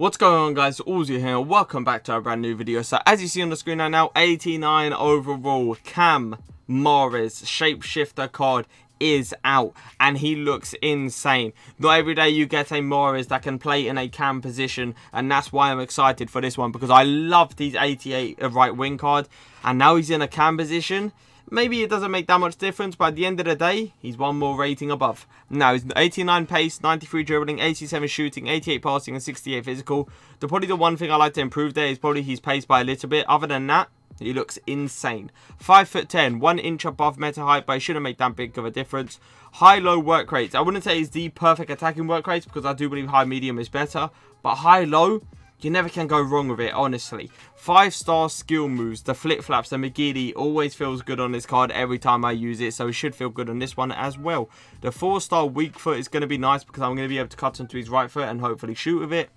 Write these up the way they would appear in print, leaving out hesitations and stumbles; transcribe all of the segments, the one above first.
What's going on, guys? Auzio here. Welcome back to a brand new video. So as you see on the screen right now, 89 overall Cam Mahrez shapeshifter card is out and he looks insane. Not every day you get a Mahrez that can play in a cam position, and that's why I'm excited for this one, because I love these 88 right wing card, and now he's in a cam position. Maybe it doesn't make that much difference, but at the end of the day, he's one more rating above. Now, he's 89 pace, 93 dribbling, 87 shooting, 88 passing, and 68 physical. Probably the one thing I like to improve there is probably his pace by a little bit. Other than that, he looks insane. 5'10", 1 inch above meta height, but it shouldn't make that big of a difference. High-low work rates. I wouldn't say he's the perfect attacking work rates, because I do believe high-medium is better. But high-low, you never can go wrong with it, honestly. 5-star skill moves, the flip-flaps, the McGeady always feels good on this card every time I use it, so it should feel good on this one as well. The 4-star weak foot is going to be nice because I'm going to be able to cut onto his right foot and hopefully shoot with it.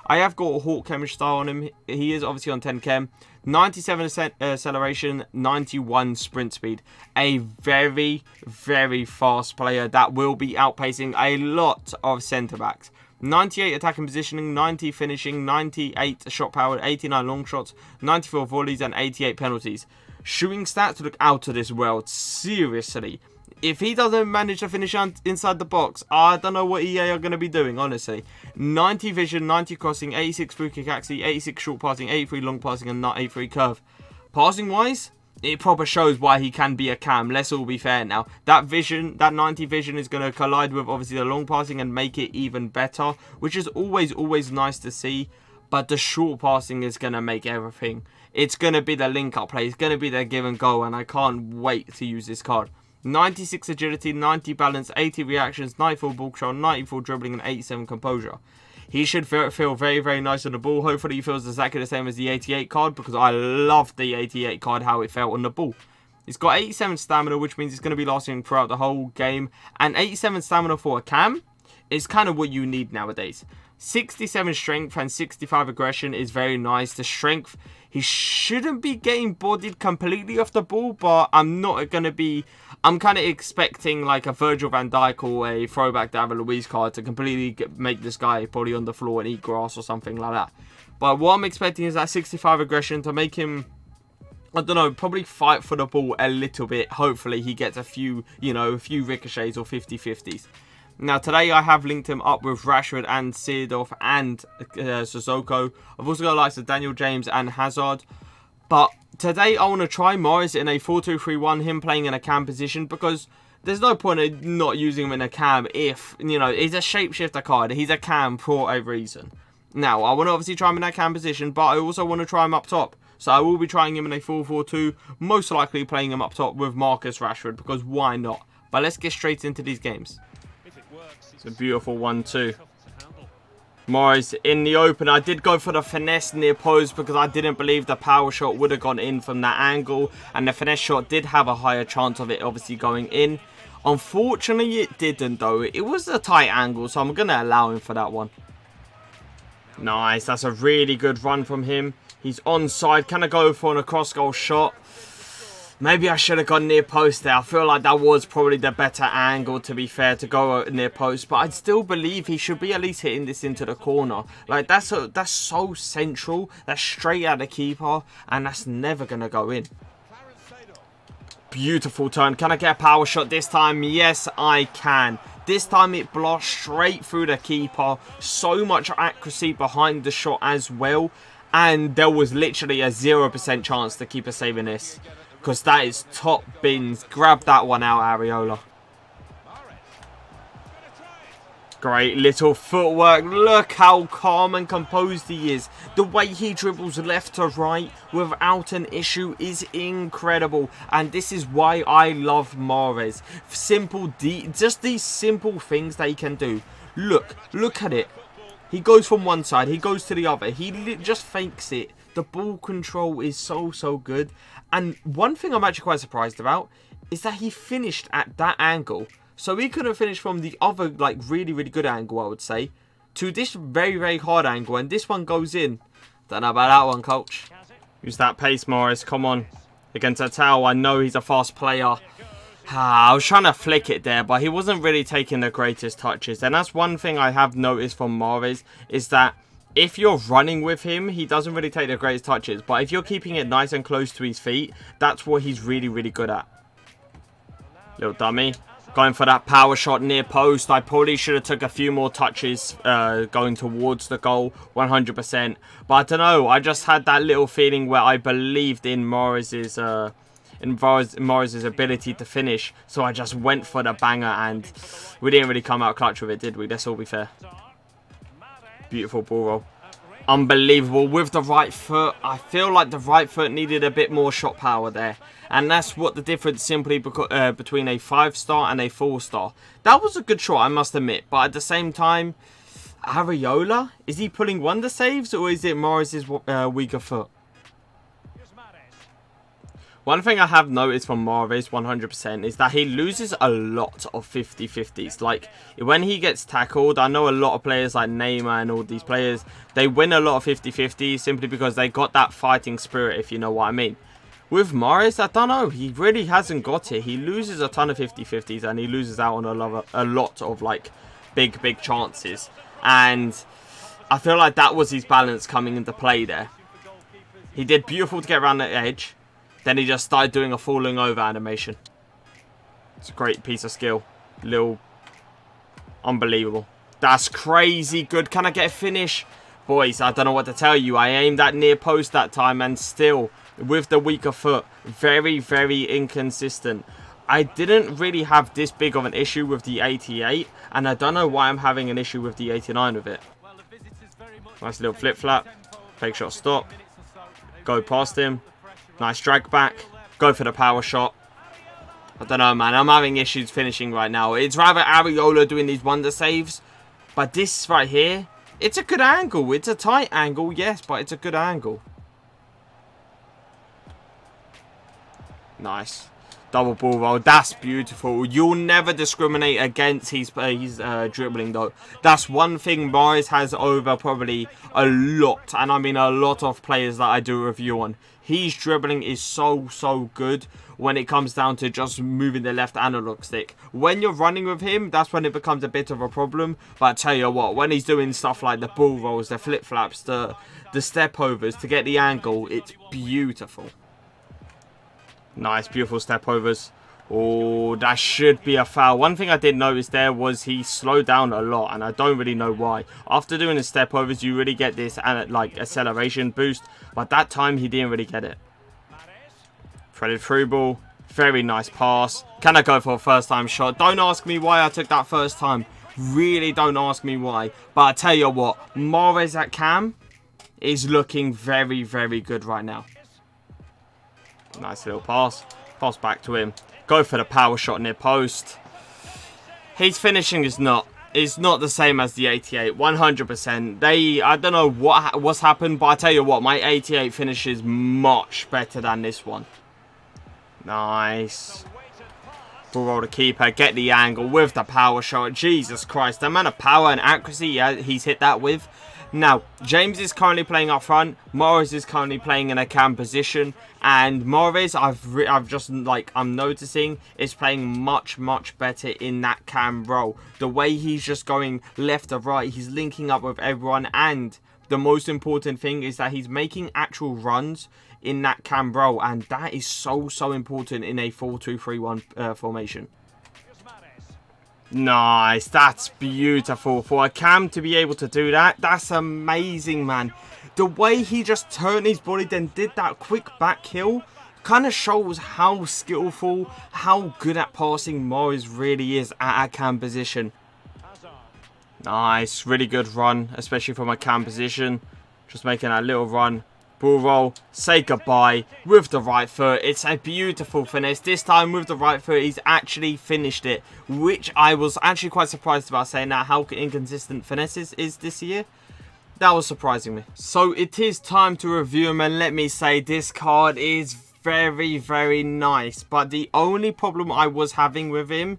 I have got a Hawk chemistry style on him. He is obviously on 10 chem. 97% acceleration, 91 sprint speed. A very, very fast player that will be outpacing a lot of centre-backs. 98 attacking positioning, 90 finishing, 98 shot power, 89 long shots, 94 volleys, and 88 penalties. Shooting stats look out of this world, seriously. If he doesn't manage to finish inside the box, I don't know what EA are going to be doing, honestly. 90 vision, 90 crossing, 86 free kick accuracy, 86 short passing, 83 long passing, and 83 curve. Passing-wise, it proper shows why he can be a cam. Let's all be fair now. That vision, that 90 vision is going to collide with obviously the long passing and make it even better, which is always nice to see. But the short passing is going to make everything. It's going to be the link-up play. It's going to be the give and go, and I can't wait to use this card. 96 agility, 90 balance, 80 reactions, 94 ball control, 94 dribbling, and 87 composure. He should feel very, very nice on the ball. Hopefully he feels exactly the same as the 88 card, because I love the 88 card, how it felt on the ball. He's got 87 stamina, which means it's going to be lasting throughout the whole game. And 87 stamina for a cam is kind of what you need nowadays. 67 strength and 65 aggression is very nice. The strength, he shouldn't be getting bodied completely off the ball, but I'm not going to be... I'm kind of expecting like a Virgil van Dijk or a throwback David Luiz card to completely make this guy probably on the floor and eat grass or something like that. But what I'm expecting is that 65 aggression to make him, I don't know, probably fight for the ball a little bit. Hopefully he gets a few, a few ricochets or 50-50s. Now, today I have linked him up with Rashford and Seedorf and Sissoko. I've also got the likes of Daniel James and Hazard. But today I want to try Mahrez in a 4-2-3-1, him playing in a cam position, because there's no point in not using him in a cam if, he's a shapeshifter card. He's a cam for a reason. Now, I want to obviously try him in that cam position, but I also want to try him up top. So I will be trying him in a 4-4-2, most likely playing him up top with Marcus Rashford, because why not? But let's get straight into these games. It's a beautiful 1-2. Mahrez in the open. I did go for the finesse near post because I didn't believe the power shot would have gone in from that angle. And the finesse shot did have a higher chance of it obviously going in. Unfortunately, it didn't though. It was a tight angle, so I'm going to allow him for that one. Nice. That's a really good run from him. He's onside. Can I go for an across goal shot? Maybe I should have gone near post there. I feel like that was probably the better angle, to be fair, to go near post. But I still believe he should be at least hitting this into the corner. Like, that's so central. That's straight at the keeper. And that's never going to go in. Beautiful turn. Can I get a power shot this time? Yes, I can. This time it blasts straight through the keeper. So much accuracy behind the shot as well. And there was literally a 0% chance the keeper saving this. Because that is top bins. Grab that one out, Areola. Great little footwork. Look how calm and composed he is. The way he dribbles left to right without an issue is incredible. And this is why I love Mahrez. Just these simple things that he can do. Look at it. He goes from one side. He goes to the other. He just fakes it. The ball control is so good. And one thing I'm actually quite surprised about is that he finished at that angle. So he could have finished from the other, like, really good angle, I would say, to this very hard angle. And this one goes in. Don't know about that one, coach. Use that pace, Mahrez. Come on. Against Atal, I know he's a fast player. I was trying to flick it there, but he wasn't really taking the greatest touches. And that's one thing I have noticed from Mahrez, is that if you're running with him, he doesn't really take the greatest touches. But if you're keeping it nice and close to his feet, that's what he's really, really good at. Little dummy. Going for that power shot near post. I probably should have took a few more touches going towards the goal. 100%. But I don't know. I just had that little feeling where I believed in Mahrez's ability to finish. So I just went for the banger. And we didn't really come out clutch with it, did we? Let's all be fair. Beautiful ball roll. Unbelievable. With the right foot, I feel like the right foot needed a bit more shot power there. And that's what the difference simply between a 5-star and a 4-star. That was a good shot, I must admit. But at the same time, Areola, is he pulling wonder saves or is it Mahrez's weaker foot? One thing I have noticed from Mahrez 100% is that he loses a lot of 50-50s. Like, when he gets tackled, I know a lot of players like Neymar and all these players, they win a lot of 50-50s simply because they got that fighting spirit, if you know what I mean. With Mahrez, I don't know, he really hasn't got it. He loses a ton of 50-50s and he loses out on a lot of, like, big chances. And I feel like that was his balance coming into play there. He did beautiful to get around the edge. Then he just started doing a falling over animation. It's a great piece of skill. Little... Unbelievable. That's crazy good. Can I get a finish? Boys, I don't know what to tell you. I aimed that near post that time and still, with the weaker foot, very inconsistent. I didn't really have this big of an issue with the 88. And I don't know why I'm having an issue with the 89 with it. Nice little flip-flap. Fake shot stop. Go past him. Nice drag back. Go for the power shot. I don't know, man. I'm having issues finishing right now. It's rather Areola doing these wonder saves. But this right here, it's a good angle. It's a tight angle, yes, but it's a good angle. Nice. Double ball roll. That's beautiful. You'll never discriminate against his dribbling, though. That's one thing Mahrez has over probably a lot. And I mean a lot of players that I do a review on. His dribbling is so good when it comes down to just moving the left analog stick. When you're running with him, that's when it becomes a bit of a problem. But I tell you what, when he's doing stuff like the ball rolls, the flip-flaps, the step overs to get the angle, it's beautiful. Nice, beautiful step overs. Oh, that should be a foul. One thing I did notice there was he slowed down a lot, and I don't really know why. After doing the step overs, you really get this like acceleration boost, but that time he didn't really get it. Threaded through ball, very nice pass. Can I go for a first time shot? Don't ask me why I took that first time. Really don't ask me why. But I tell you what, Mahrez at cam is looking very good right now. Nice little pass. Pass back to him. Go for the power shot near post. His finishing is not the same as the 88. 100%. I don't know what's happened, but I tell you what, my 88 finish is much better than this one. Nice. Ball roll the keeper. Get the angle with the power shot. Jesus Christ. The amount of power and accuracy he's hit that with. Now, James is currently playing up front. Mahrez is currently playing in a cam position. And Mahrez, I'm noticing, is playing much better in that cam role. The way he's just going left or right, he's linking up with everyone. And the most important thing is that he's making actual runs in that cam role. And that is so important in a 4-2-3-1 formation. Nice, that's beautiful. For a cam to be able to do that, that's amazing, man. The way he just turned his body, then did that quick back heel, kind of shows how skillful, how good at passing Mahrez really is at a cam position. Nice, really good run, especially from a cam position. Just making that little run. Ball roll, say goodbye with the right foot. It's a beautiful finish. This time with the right foot, he's actually finished it, which I was actually quite surprised about, saying that how inconsistent finesse is this year. That was surprising me. So it is time to review him, and let me say this card is very nice. But the only problem I was having with him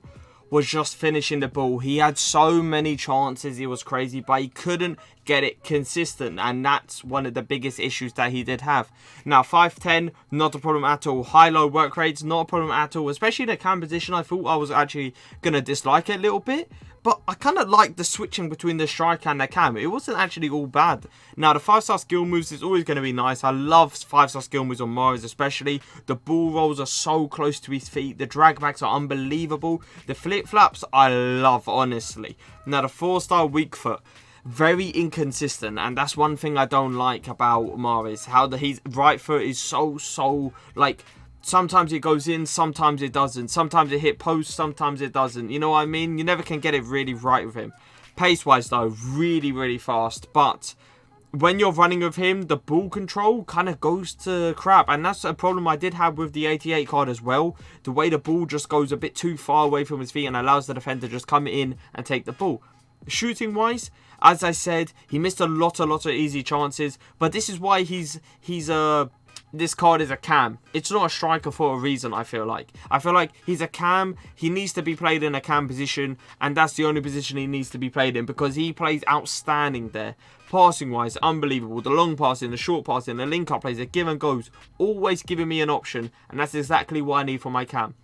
was just finishing the ball. He had so many chances, it was crazy, but he couldn't get it consistent, and that's one of the biggest issues that he did have. Now 5'10", not a problem at all. High-low work rates, not a problem at all, especially in the cam position. I thought I was actually going to dislike it a little bit, But I kind of like the switching between the striker and the cam. It wasn't actually all bad. Now, the 5-star skill moves is always going to be nice. I love 5-star skill moves on Mahrez especially. The ball rolls are so close to his feet. The drag backs are unbelievable. The flip-flaps, I love, honestly. Now, the 4-star weak foot. Very inconsistent, and that's one thing I don't like about Mahrez. How his right foot is so like, sometimes it goes in, sometimes it doesn't. Sometimes it hit post, sometimes it doesn't. You know what I mean? You never can get it really right with him. Pace-wise though, really fast. But when you're running with him, the ball control kind of goes to crap. And that's a problem I did have with the 88 card as well. The way the ball just goes a bit too far away from his feet and allows the defender to just come in and take the ball. Shooting-wise, as I said, he missed a lot of easy chances. But this is why this card is a cam. It's not a striker for a reason, I feel like. I feel like he's a cam. He needs to be played in a cam position. And that's the only position he needs to be played in. Because he plays outstanding there. Passing-wise, unbelievable. The long passing, the short passing, the link-up plays, the give and goes. Always giving me an option. And that's exactly what I need for my cam.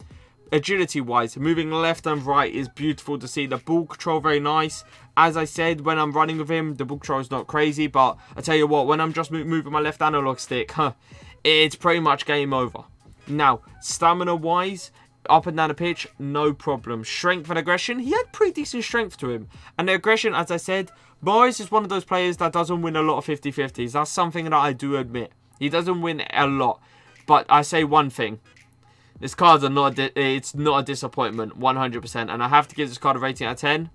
Agility-wise, moving left and right is beautiful to see. The ball control, very nice. As I said, when I'm running with him, the ball control is not crazy. But I tell you what, when I'm just moving my left analog stick, it's pretty much game over. Now, stamina-wise, up and down the pitch, no problem. Strength and aggression, he had pretty decent strength to him. And the aggression, as I said, Mahrez is one of those players that doesn't win a lot of 50-50s. That's something that I do admit. He doesn't win a lot. But I say one thing. This card's it's not a disappointment, 100%. And I have to give this card a rating out of 10.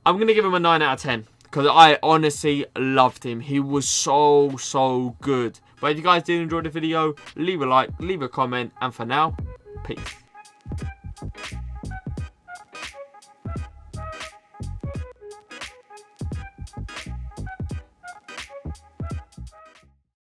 I'm going to give him a 9 out of 10. Because I honestly loved him. He was so good. But if you guys did enjoy the video, leave a like, leave a comment. And for now, peace.